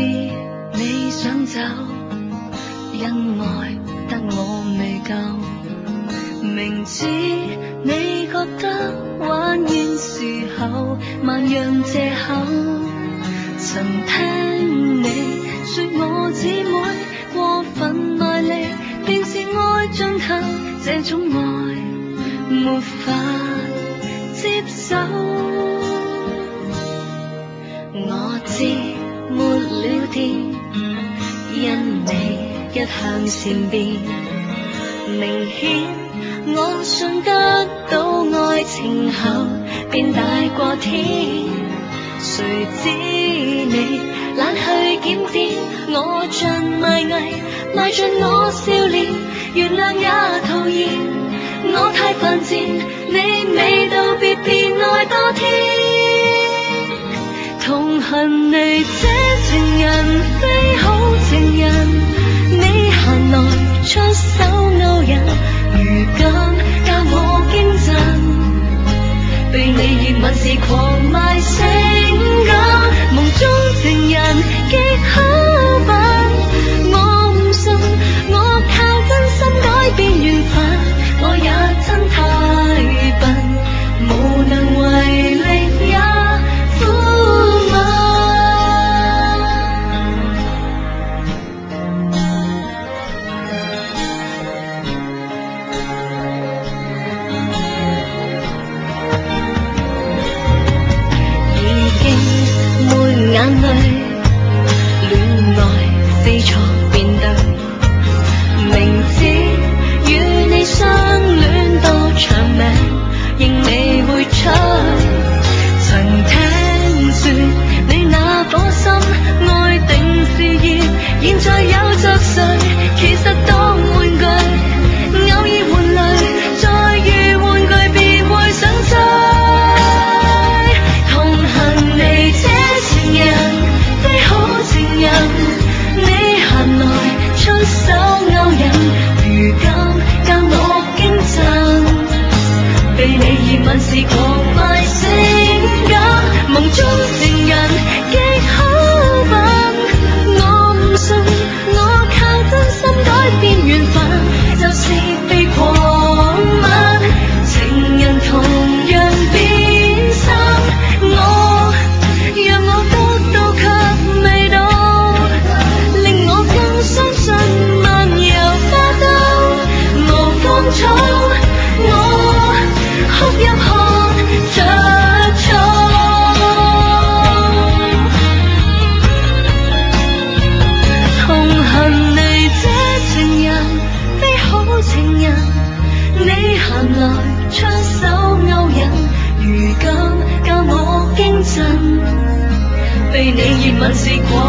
你想走，因愛得我未夠，明知你覺得玩完時候萬樣藉口，曾聽你說我姊妹過分賣力，便是愛盡頭，這種愛沒法接受。我知沒了電，因你一向善變，明顯我信得到愛情後便大過天，誰知你懶去檢點，我像賣藝賣盡我笑臉，原諒也徒然，我太犯賤，你未到別變愛多天。同行你這情人非好情人，你閒來出手勾引，如今教我驚震，被你熱吻時狂賣性感，夢中情人極口笨，我唔信我靠真心改變緣分，我也真太笨，無能為力也眼淚，戀愛非錯便對，明知與你相戀到長命，仍未會吹。曾聽說你那顆心愛定是熱，現在有着誰？其實當玩具，偶爾換淚，再遇玩具便會想追。同行你這情人非好情人，你閒來出手勾引，如今教我驚震，被你熱吻時狂賣性感，夢中情人極口笨，我唔信我靠真心改變緣分，就是被狂吻，情人同樣變心，讓我得到卻未到，令我更相信漫遊花都無風草，我哭泣看着草。同行你這情人非好情人，你閒來出手勾引，如今教我驚震，被你熱吻時狂